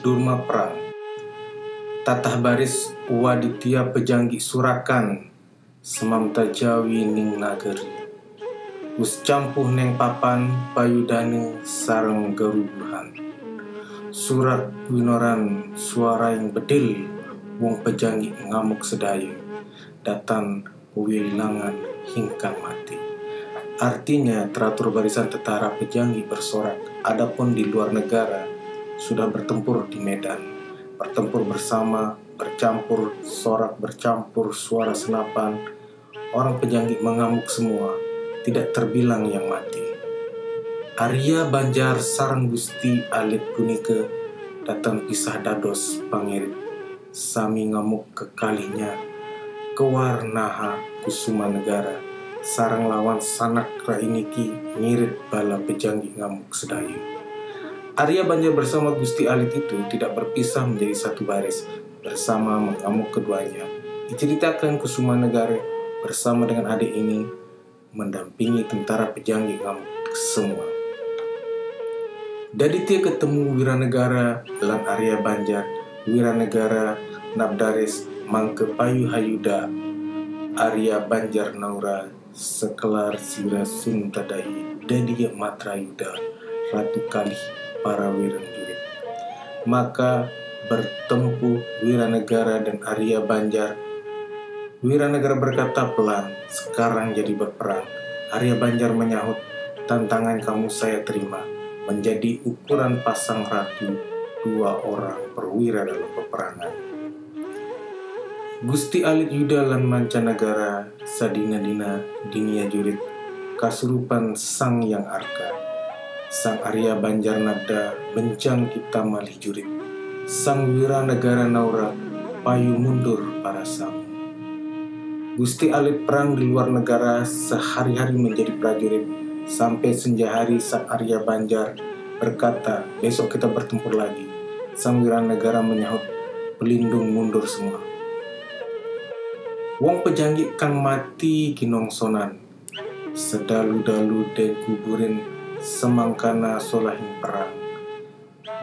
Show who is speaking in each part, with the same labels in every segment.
Speaker 1: Durma Perang tatah baris waditya pejanggi surakan semam tajawi ning nagari us campuh neng papan payudane sareng gerubuhan surat winoran suara yang bedil wong pejanggi ngamuk sedaya datan wilangan hingkang mati. Artinya teratur barisan tentara pejanggi bersorak. Adapun di luar negara sudah bertempur di medan, bertempur bersama, bercampur, sorak bercampur, suara senapan, orang pejanggi mengamuk semua, tidak terbilang yang mati. Arya Banjar sareng Gusti Alit punike datang pisah dados pangirit, sami ngamuk kekalinya, kewarnaha kusuma negara, sareng lawan sanak rainiki ngirit bala pejanggi ngamuk sedayu. Arya Banjar bersama Gusti Alit itu tidak berpisah menjadi satu baris, bersama mengamuk keduanya. Diceritakan Kusuma Negara bersama dengan adik ini mendampingi tentara pejanggi ngamuk semua. Dari dia ketemu Wiranegara lan Arya Banjar, Wiranegara Nabdaris Mangke Payu Hayuda, Arya Banjar Naura Sekelar Sira Suntadahi Dadi Matrayuda Ratu Kalih para Wiranjurit. Maka bertempuh Wiranegara dan Arya Banjar. Wiranegara berkata pelan, sekarang jadi berperang. Arya Banjar menyahut, tantangan kamu saya terima, menjadi ukuran pasang ratu 2 orang perwira dalam peperangan. Gusti Alit Yuda lan Mancanegara Sadina Dina Dinia Jurit kasurupan sang yang arka. Sang Arya Banjar Nabda bencang kita malih jurit, sang Wiranegara Naura payu mundur para samu. Gusti Alit perang di luar negara sehari-hari menjadi prajurit, sampai senja hari sang Arya Banjar berkata besok kita bertempur lagi. Sang Wiranegara menyahut pelindung mundur semua. Wong pejanggi kang mati kinongsonan, sedalu-dalu den kuburin semangkana solahing perang.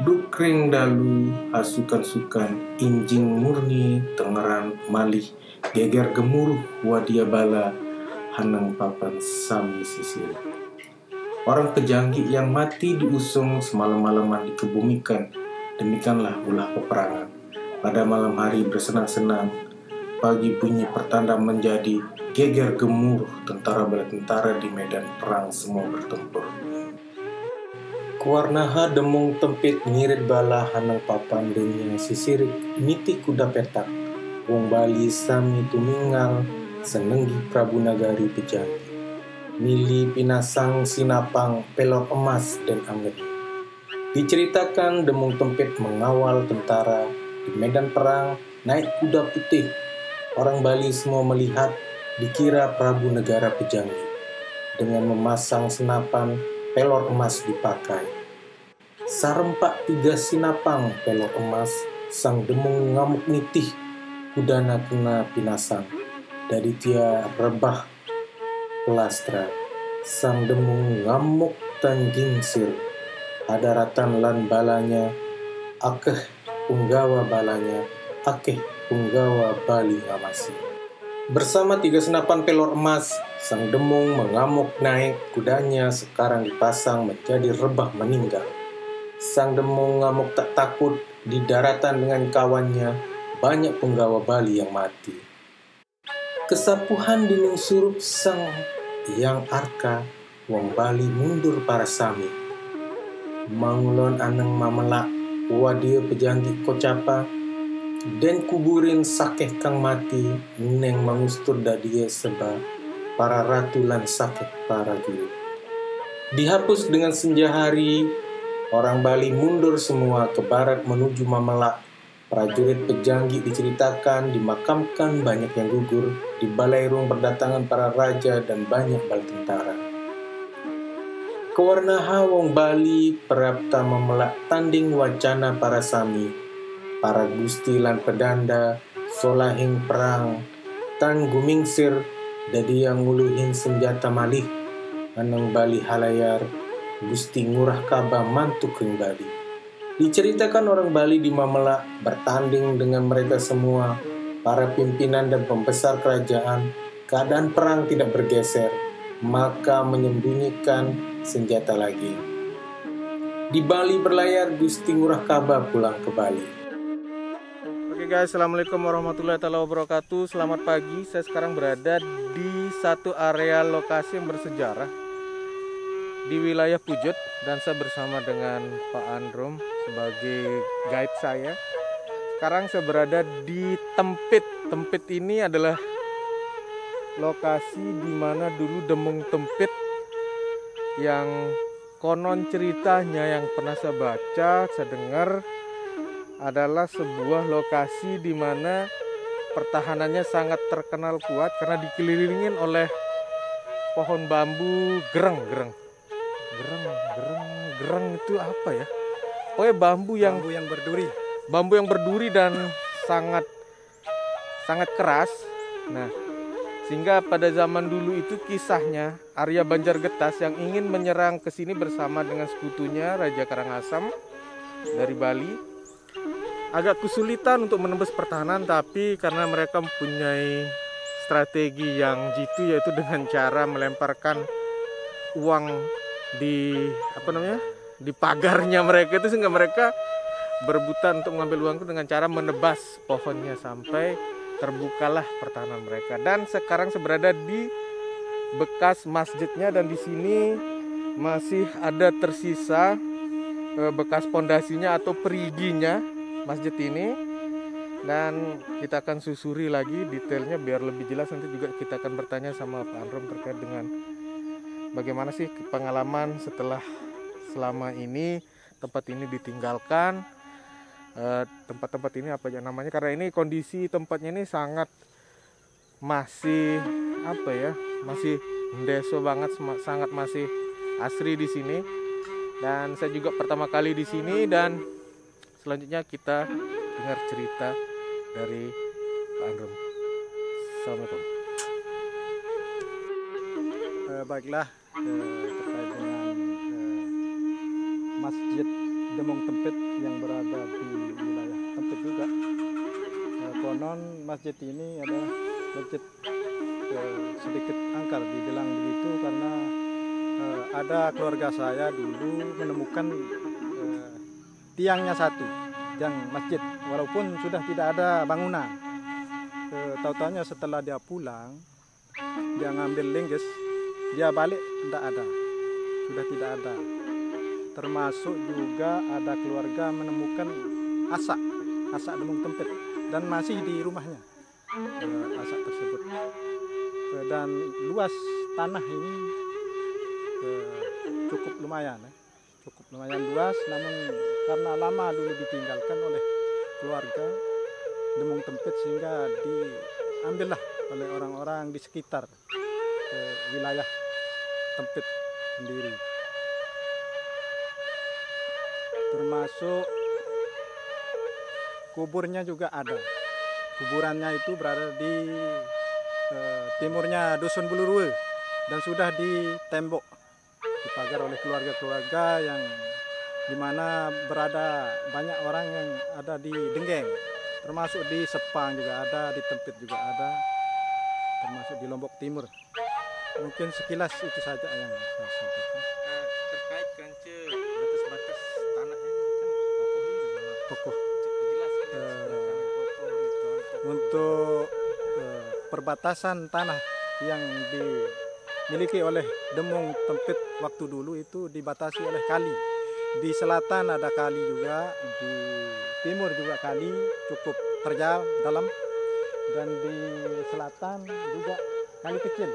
Speaker 1: Dukring dalu hasukan-sukan injing murni tengeran malih geger gemuruh wadia bala hanang papan sami sisir. Orang pejanggi yang mati diusung semalam-malaman dikebumikan. Demikianlah ulah peperangan. Pada malam hari bersenang-senang, pagi bunyi pertanda menjadi geger gemuruh tentara bala tentara di medan perang semua bertempur. Kuarnaha demung tempit ngirit bala hanang papan dunia sisirik miti kuda petak. Wong Bali sami tumingal senenggi Prabu Nagari pejanggi. Mili pinasang sinapang pelor emas dan angin. Diceritakan demung tempit mengawal tentara di medan perang naik kuda putih. Orang Bali semua melihat, dikira Prabu Negara pejanggi dengan memasang senapan pelor emas dipakai. Sarempak 3 sinapang pelor emas, sang demung ngamuk nitih, kudana kena pinasang. Dari dia rebah pelastra, sang demung ngamuk tanjingsir, hadaratan lan balanya, akeh punggawa balanya, akeh punggawa Bali ngamasi. Bersama 3 senapan pelor emas, sang demung mengamuk naik kudanya sekarang dipasang menjadi rebah meninggal. Sang demung ngamuk tak takut, di daratan dengan kawannya banyak penggawa Bali yang mati. Kesapuhan dining surup sang yang arka, wong Bali mundur para sami. Mangulon aneng mamelak, wadia pejanggi kocapa, den kuburin sakeh kang mati, neng mangustur dadia seba, para ratu lan sakeh para jurit. Dihapus dengan senja hari, orang Bali mundur semua ke barat menuju Mamelak. Prajurit pejanggi diceritakan dimakamkan banyak yang gugur. Di Balairung berdatangan para raja dan banyak bala tentara. Kewarna wong Bali prapta memelak tanding wacana para sami, para gusti lan pedanda, solahing perang, tan gumingsir, dadi yang nguluhin senjata malih, anang Bali halayar, Gusti Ngurah Kaba mantuk ring Bali. Diceritakan orang Bali di Mamelak bertanding dengan mereka semua, para pimpinan dan pembesar kerajaan, keadaan perang tidak bergeser, maka menyembunyikan senjata lagi. Di Bali berlayar Gusti Ngurah Kaba pulang ke Bali.
Speaker 2: Oke guys, assalamualaikum warahmatullahi wabarakatuh. Selamat pagi. Saya sekarang berada di satu area lokasi yang bersejarah di wilayah Pujut, dan saya bersama dengan Pak Androm sebagai guide saya. Sekarang saya berada di Tempit. Tempit ini adalah lokasi di mana dulu Demung Tempit yang konon ceritanya yang pernah saya baca, saya dengar, adalah sebuah lokasi di mana pertahanannya sangat terkenal kuat karena dikelilingin oleh pohon bambu gereng itu apa ya? Pokoknya bambu yang berduri dan sangat keras. Nah, sehingga pada zaman dulu itu kisahnya Arya Banjargetas yang ingin menyerang ke sini bersama dengan sekutunya Raja Karangasem dari Bali agak kesulitan untuk menembus pertahanan, tapi karena mereka mempunyai strategi yang jitu, yaitu dengan cara melemparkan uang di pagarnya mereka itu, sehingga mereka berebutan untuk mengambil uangku dengan cara menebas pohonnya sampai terbukalah pertahanan mereka. Dan sekarang saya berada di bekas masjidnya, dan di sini masih ada tersisa bekas pondasinya atau periginya masjid ini, dan kita akan susuri lagi detailnya biar lebih jelas. Nanti juga kita akan bertanya sama Pak Androm terkait dengan bagaimana sih pengalaman setelah selama ini tempat ini ditinggalkan. Tempat-tempat ini apa ya namanya, karena ini kondisi tempatnya ini sangat masih masih ndeso banget, sangat masih asri di sini. Dan saya juga pertama kali di sini, dan selanjutnya kita dengar cerita dari Pak Androm. Assalamualaikum.
Speaker 3: Baiklah, terkait dengan Masjid Demung Tempit yang berada di wilayah Tempit juga. Konon masjid ini adalah masjid sedikit angker, dibilang begitu karena ada keluarga saya dulu menemukan tiangnya satu, yang masjid, walaupun sudah tidak ada bangunan. Tahu-tahunya setelah dia pulang, dia ngambil linggis, dia balik sudah tidak ada. Termasuk juga ada keluarga menemukan asak Demung Tempit, dan masih di rumahnya asak tersebut. Dan luas tanah ini cukup lumayan luas, namun karena lama dulu ditinggalkan oleh keluarga Demung Tempit sehingga diambillah oleh orang-orang di sekitar wilayah Tempit sendiri. Termasuk kuburnya juga ada. Kuburannya itu berada di timurnya Dusun Bulurue, dan sudah ditembok, dipagar oleh keluarga-keluarga yang dimana berada banyak orang yang ada di Denggeng, termasuk di Sepang juga ada, di Tempit juga ada, termasuk di Lombok Timur. Mungkin sekilas itu saja yang saya sampaikan.
Speaker 2: Terkait kance batas-batas tanahnya kan
Speaker 3: Kokoh.
Speaker 2: jelas
Speaker 3: Untuk perbatasan tanah yang dimiliki oleh Demung Tempit waktu dulu itu dibatasi oleh kali. Di selatan ada kali juga, di timur juga kali cukup terjal dalam, dan di selatan juga kali kecil.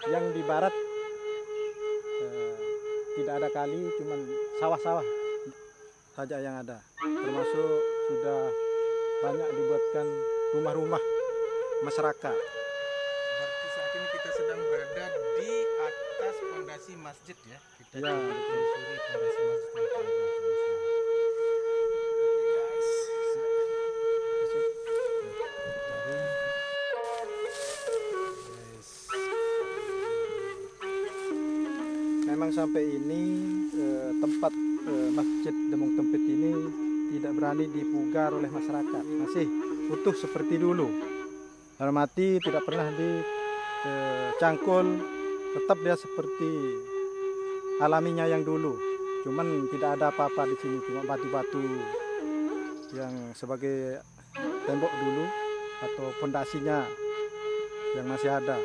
Speaker 3: Yang di barat tidak ada kali, cuman sawah-sawah saja yang ada. Termasuk sudah banyak dibuatkan rumah-rumah masyarakat.
Speaker 2: Berarti saat ini kita sedang berada di atas fondasi masjid ya. Kita
Speaker 3: Ya, betul.
Speaker 2: telusuri pondasi masjid yang telah dilakukan.
Speaker 3: Memang sampai ini tempat Masjid Demung Tempit ini tidak berani dipugar oleh masyarakat, masih utuh seperti dulu. Dalam arti tidak pernah dicangkul, tetap dia seperti alaminya yang dulu. Cuman tidak ada apa-apa di sini, cuma batu-batu yang sebagai tembok dulu atau pondasinya yang masih ada.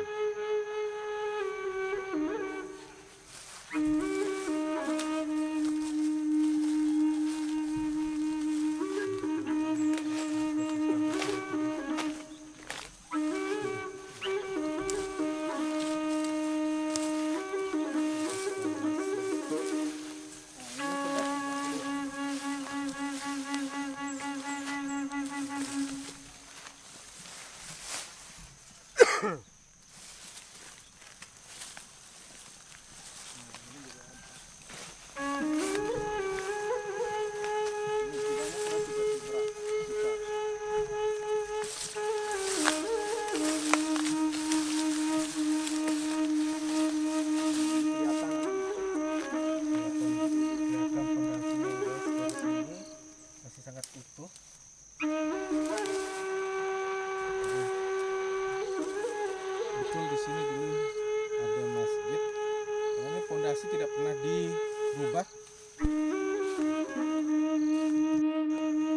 Speaker 2: Betul, di sini dulu ada masjid. Ini pondasi tidak pernah dirubah.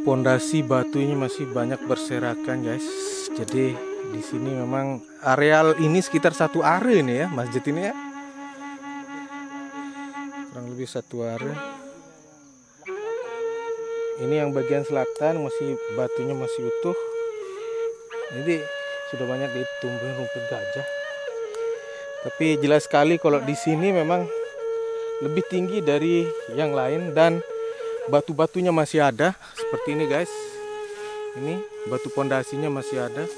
Speaker 2: Pondasi batunya masih banyak berserakan, guys. Jadi di sini memang areal ini sekitar 1 are ini ya, masjid ini ya. Kurang lebih 1 are. Ini yang bagian selatan masih batunya masih utuh. Jadi sudah banyak ditumbuhin rumput gajah. Tapi jelas sekali kalau di sini memang lebih tinggi dari yang lain dan batu-batunya masih ada seperti ini, guys. Ini batu pondasinya masih ada.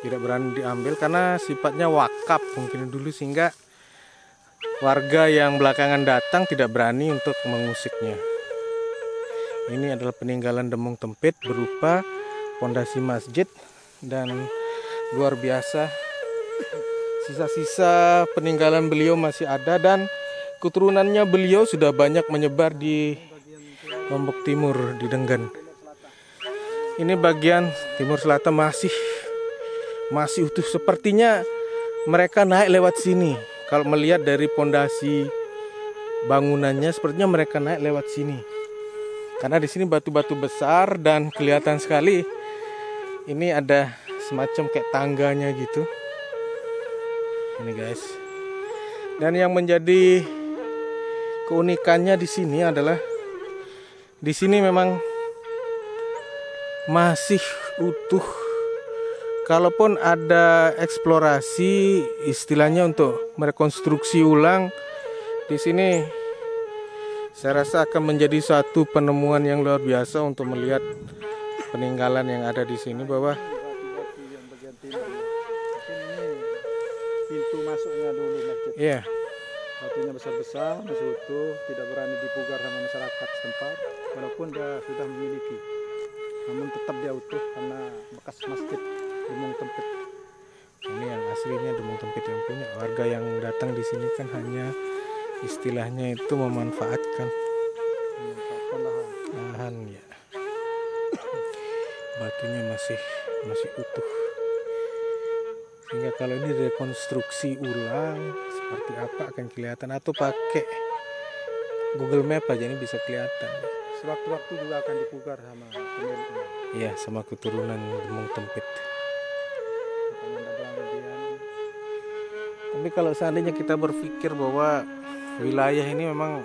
Speaker 2: Tidak berani diambil karena sifatnya wakaf mungkin dulu, sehingga warga yang belakangan datang tidak berani untuk mengusiknya. Ini adalah peninggalan Demung Tempit berupa pondasi masjid, dan luar biasa sisa-sisa peninggalan beliau masih ada, dan keturunannya beliau sudah banyak menyebar di Lombok Timur, di Denggan. Ini bagian timur selatan masih utuh. Sepertinya mereka naik lewat sini. Kalau melihat dari pondasi bangunannya, sepertinya mereka naik lewat sini. Karena di sini batu-batu besar dan kelihatan sekali ini ada semacam kayak tangganya gitu. Ini, guys. Dan yang menjadi keunikannya di sini adalah di sini memang masih utuh. Kalaupun ada eksplorasi istilahnya untuk merekonstruksi ulang, di sini saya rasa akan menjadi satu penemuan yang luar biasa untuk melihat peninggalan yang ada di sini, bahwa
Speaker 3: Batu-batu yang bagian timur. Mungkin ini pintu masuknya dulu masjid.
Speaker 2: ya,
Speaker 3: Batunya besar-besar, masih utuh, tidak berani dipugar sama masyarakat setempat, walaupun dia sudah memiliki. Namun tetap dia utuh karena bekas masjid Demung Tempit.
Speaker 2: ini yang aslinya Demung Tempit yang punya. Warga yang datang di sini kan hanya istilahnya itu memanfaatkan lahan ya. Batunya masih utuh. Sehingga kalau ini rekonstruksi ulang seperti apa akan kelihatan, atau pakai Google Map aja ini bisa kelihatan.
Speaker 3: Sewaktu-waktu juga akan dipugar sama pemiliknya.
Speaker 2: Iya, sama keturunan Demung Tempit.
Speaker 3: Makanya ada kemudian
Speaker 2: Tapi kalau seandainya kita berpikir bahwa wilayah ini memang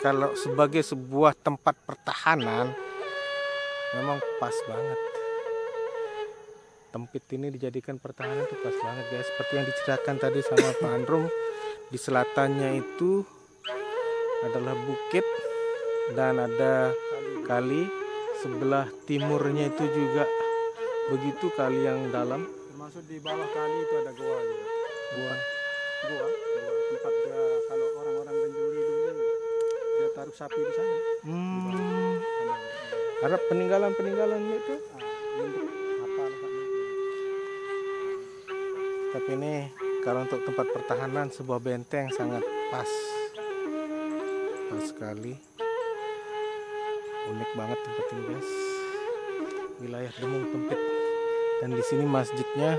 Speaker 2: kalau sebagai sebuah tempat pertahanan, memang pas banget. Tempit ini dijadikan pertahanan itu pas banget, guys. Seperti yang diceritakan tadi sama Pak Andrum, di selatannya itu adalah bukit dan ada kali. Sebelah timurnya itu juga begitu, kali yang dalam.
Speaker 3: termasuk di bawah kali itu ada goa juga.
Speaker 2: Gua
Speaker 3: Goa. tempat dia kalau orang-orang Benjoli dulu dia taruh sapi di sana.
Speaker 2: Ada peninggalan itu.
Speaker 3: Untuk apa lah itu.
Speaker 2: Tapi ini kalau untuk tempat pertahanan sebuah benteng sangat pas sekali. Unik banget tempat ini guys. Wilayah Demung Tempit. Dan di sini masjidnya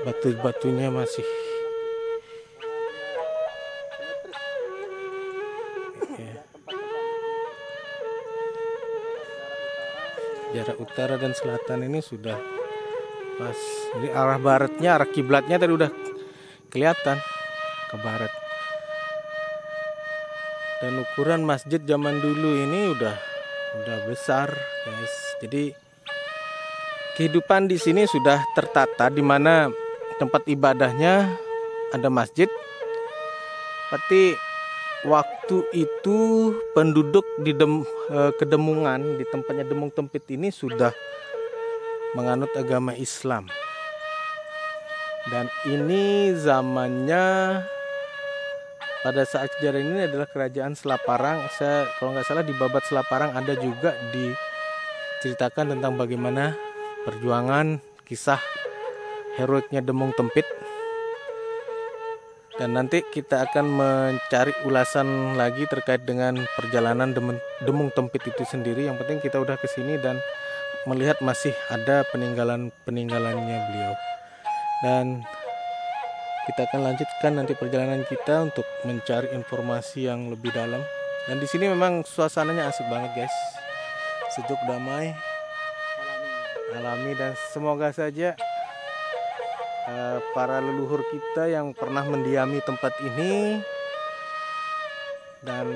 Speaker 2: batu-batunya masih jarak utara dan selatan ini sudah pas. Jadi arah baratnya, arah kiblatnya tadi udah kelihatan ke barat. Dan ukuran masjid zaman dulu ini udah besar, guys. Jadi kehidupan di sini sudah tertata, di mana tempat ibadahnya ada masjid. Berarti waktu itu penduduk di Kedemungan, di tempatnya Demung Tempit ini sudah menganut agama Islam. Dan ini zamannya pada saat sejarah ini adalah kerajaan Selaparang. Kalau nggak salah di Babat Selaparang ada juga diceritakan tentang bagaimana perjuangan kisah heroiknya Demung Tempit. Dan nanti kita akan mencari ulasan lagi terkait dengan perjalanan Demung Tempit itu sendiri. Yang penting kita udah kesini dan melihat masih ada peninggalannya beliau. Dan kita akan lanjutkan nanti perjalanan kita untuk mencari informasi yang lebih dalam. Dan di sini memang suasananya asik banget guys, sejuk, damai, alami, dan semoga saja para leluhur kita yang pernah mendiami tempat ini dan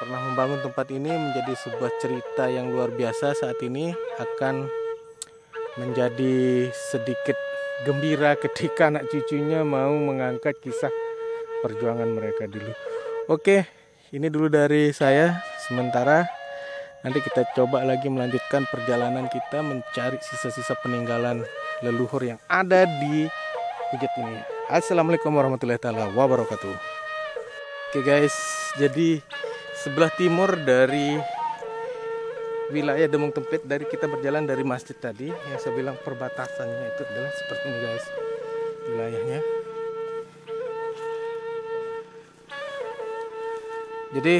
Speaker 2: pernah membangun tempat ini menjadi sebuah cerita yang luar biasa saat ini akan menjadi sedikit gembira ketika anak cucunya mau mengangkat kisah perjuangan mereka dulu. Oke, ini dulu dari saya sementara. Nanti kita coba lagi melanjutkan perjalanan kita mencari sisa-sisa peninggalan leluhur yang ada di bukit ini. Assalamualaikum warahmatullahi wabarakatuh. Oke guys, jadi sebelah timur dari wilayah Demung Tempit, dari kita berjalan dari masjid tadi yang saya bilang perbatasannya itu adalah seperti ini guys wilayahnya. Jadi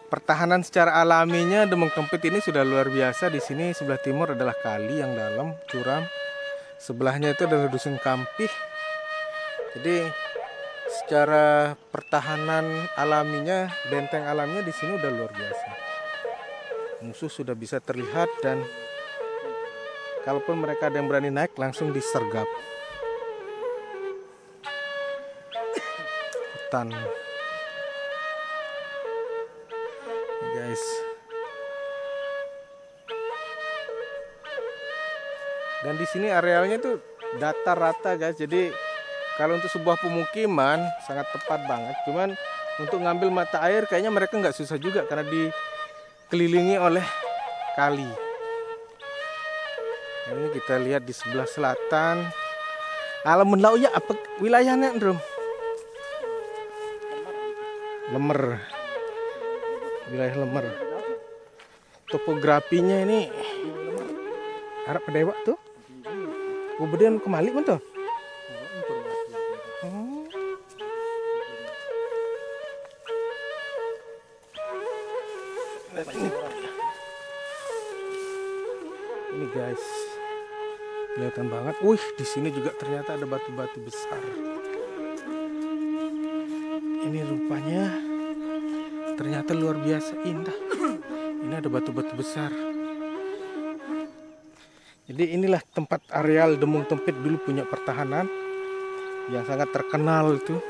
Speaker 2: pertahanan secara alaminya Demung Tempit ini sudah luar biasa. Di sini sebelah timur adalah kali yang dalam, curam. Sebelahnya itu adalah dusun Kampih. Jadi secara pertahanan alaminya, benteng alamnya di sini udah luar biasa. Musuh sudah bisa terlihat dan kalaupun mereka ada yang berani naik langsung disergap. Hutan. Guys. Dan di sini arealnya tuh datar rata guys. Jadi kalau untuk sebuah pemukiman sangat tepat banget. Cuman untuk ngambil mata air kayaknya mereka nggak susah juga karena dikelilingi oleh kali. Nah, ini kita lihat di sebelah selatan. Alamun lau ya apa wilayahnya, Bro? Lemer. Wilayah Lemer. Topografinya ini Arab Pedewa tuh. Kemudian kemalik man tuh. Ini guys, kelihatan banget. Wih, di sini juga ternyata ada batu-batu besar. Ini rupanya ternyata luar biasa indah. Ini ada batu-batu besar. Jadi inilah tempat areal Demung Tempit dulu punya pertahanan yang sangat terkenal itu.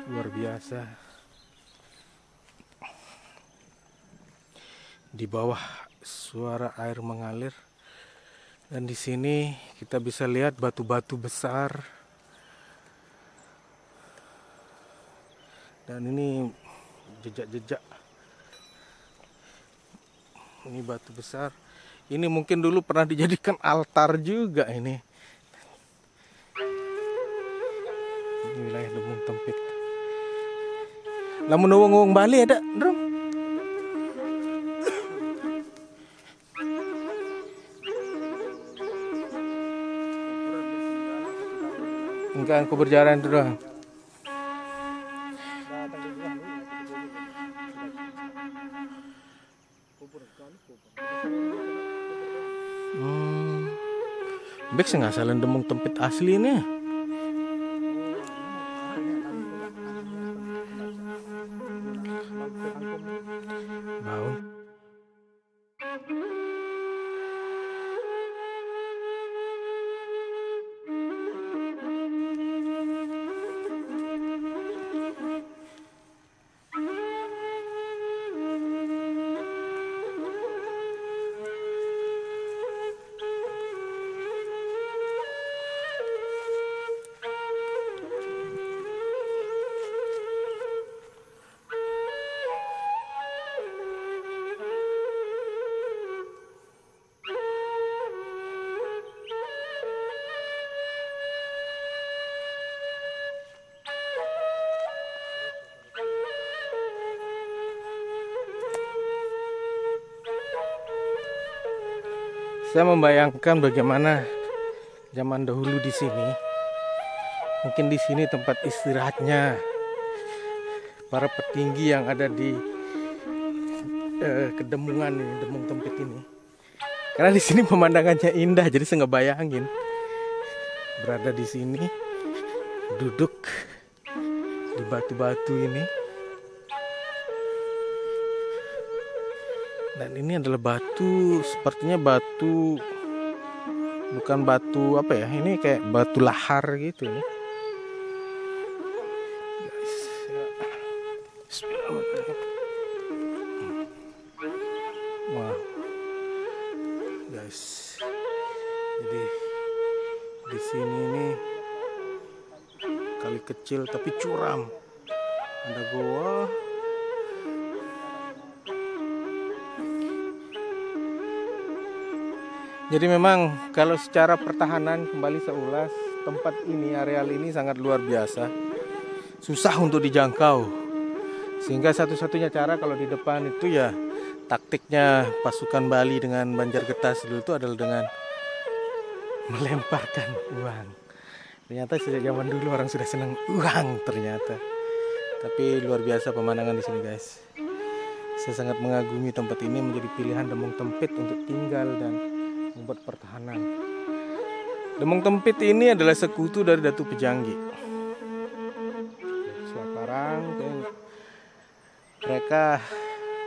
Speaker 2: Luar biasa. Di bawah suara air mengalir. Dan di sini kita bisa lihat batu-batu besar. Dan ini jejak-jejak. Ini batu besar. Ini mungkin dulu pernah dijadikan altar juga ini. Ini wilayah Demung Tempit. Lamun wong Bali ada, Drum? Enggak, aku berjalan itu doang. Bek nggak salah Demung Tempit asli nih. Bau. Saya membayangkan bagaimana zaman dahulu di sini. Mungkin di sini tempat istirahatnya para petinggi yang ada di Kedemungan ini, Demung Tempit ini. Karena di sini pemandangannya indah, jadi saya ngebayangin berada di sini, duduk di batu-batu ini. Dan ini adalah batu, sepertinya batu, bukan batu apa ya, ini kayak batu lahar gitu nih. Wow, guys, jadi di sini nih kali kecil tapi curam, ada goa. Jadi memang kalau secara pertahanan, kembali seulas, tempat ini, areal ini sangat luar biasa. Susah untuk dijangkau. Sehingga satu-satunya cara kalau di depan itu ya taktiknya pasukan Bali dengan Banjargetas dulu itu adalah dengan melemparkan uang. Ternyata sejak zaman dulu orang sudah senang uang ternyata. Tapi luar biasa pemandangan di sini, guys. Saya sangat mengagumi tempat ini, menjadi pilihan Demung Tempit untuk tinggal dan membuat pertahanan. Demung Tempit ini adalah sekutu dari Datu Pejanggi. Sekarang mereka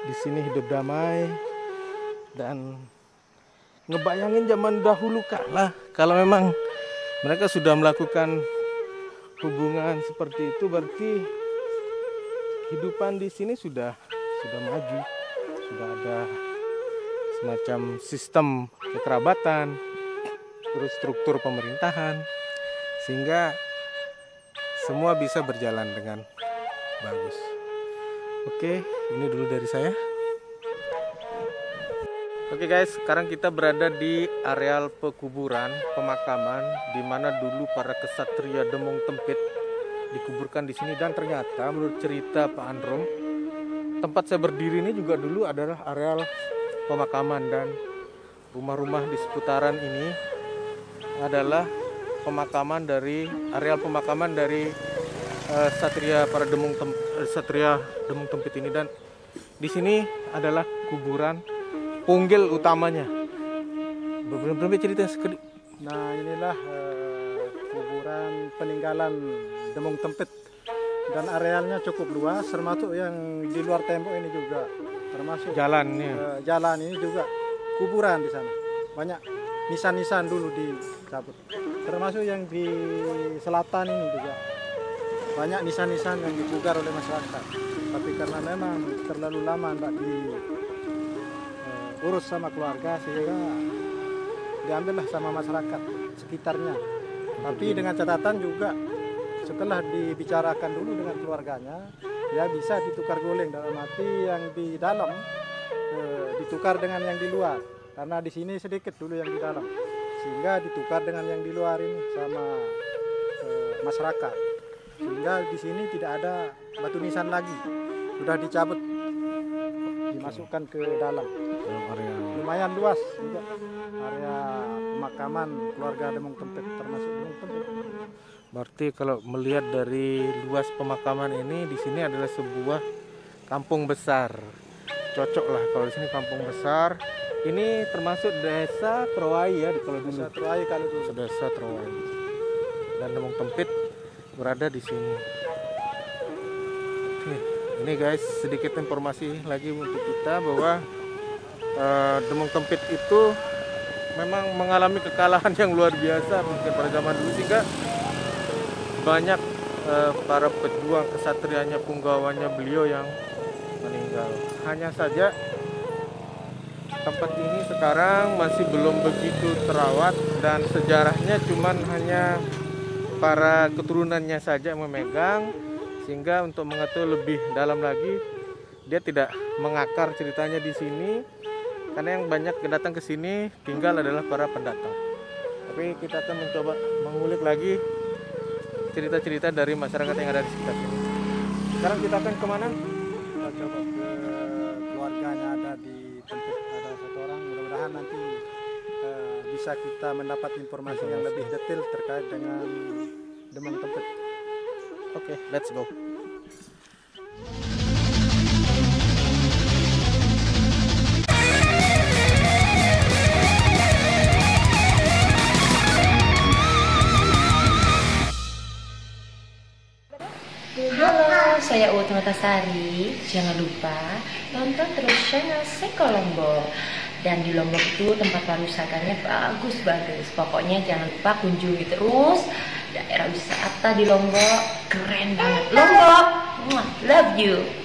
Speaker 2: di sini hidup damai dan ngebayangin zaman dahulu kala kalau memang mereka sudah melakukan hubungan seperti itu, berarti kehidupan di sini sudah maju, sudah ada semacam sistem kekerabatan, terus struktur pemerintahan, sehingga semua bisa berjalan dengan bagus. Oke, ini dulu dari saya. Oke guys, sekarang kita berada di areal pekuburan, pemakaman, di mana dulu para kesatria Demung Tempit dikuburkan di sini. Dan ternyata menurut cerita Pak Androm, tempat saya berdiri ini juga dulu adalah areal pemakaman, dan rumah-rumah di seputaran ini adalah pemakaman dari areal pemakaman dari satria Demung Tempit ini. Dan di sini adalah kuburan punggil utamanya. Beberapa cerita sedikit.
Speaker 3: Nah, inilah kuburan peninggalan Demung Tempit, dan arealnya cukup luas, termasuk yang di luar tembok ini juga, termasuk
Speaker 2: jalannya.
Speaker 3: Jalan ini juga kuburan di sana. Banyak nisan-nisan dulu dicabut. Termasuk yang di selatan ini juga banyak nisan-nisan yang dipugar oleh masyarakat. Tapi karena memang terlalu lama tidak diurus sama keluarga, sehingga diambillah sama masyarakat sekitarnya. Tapi dengan catatan juga setelah dibicarakan dulu dengan keluarganya, Ya bisa ditukar guling, dalam arti yang di dalam ditukar dengan yang di luar. Karena di sini sedikit dulu yang di dalam, sehingga ditukar dengan yang di luar ini sama masyarakat. Sehingga di sini tidak ada batu nisan lagi, sudah dicabut, dimasukkan ke dalam area. Lumayan luas juga area pemakaman keluarga Demong Tempit, termasuk Demong Tempit.
Speaker 2: Berarti kalau melihat dari luas pemakaman ini, di sini adalah sebuah kampung besar. Cocok lah kalau di sini kampung besar. Ini termasuk desa Trowai ya, kalau dulu.
Speaker 3: Desa Trowai kalau dulu.
Speaker 2: Desa Trowai. Dan Demong Tempit berada di sini. Ini guys, sedikit informasi lagi untuk kita bahwa Demong Tempit itu memang mengalami kekalahan yang luar biasa mungkin pada zaman dulu, sehingga banyak para pejuang kesatrianya, punggawanya beliau yang meninggal. Hanya saja tempat ini sekarang masih belum begitu terawat dan sejarahnya cuman hanya para keturunannya saja yang memegang, sehingga untuk mengetahui lebih dalam lagi dia tidak mengakar ceritanya di sini, karena yang banyak datang ke sini tinggal adalah para pendatang. Tapi kita akan mencoba mengulik lagi cerita-cerita dari masyarakat yang ada di sekitar sini. Sekarang kita akan kemana?
Speaker 3: Kita coba ke keluarganya ada di Tempit, ada satu orang. Mudah-mudahan nanti bisa kita mendapat informasi yang lebih detail terkait dengan Demong Tempit.
Speaker 2: Oke, let's go.
Speaker 4: Halo, saya Uut Notasari. Jangan lupa tonton terus channel Seko Lombok. Dan di Lombok itu tempat pariwisatanya bagus-bagus. Pokoknya jangan lupa kunjungi terus daerah wisata di Lombok. Keren banget Lombok. Love you.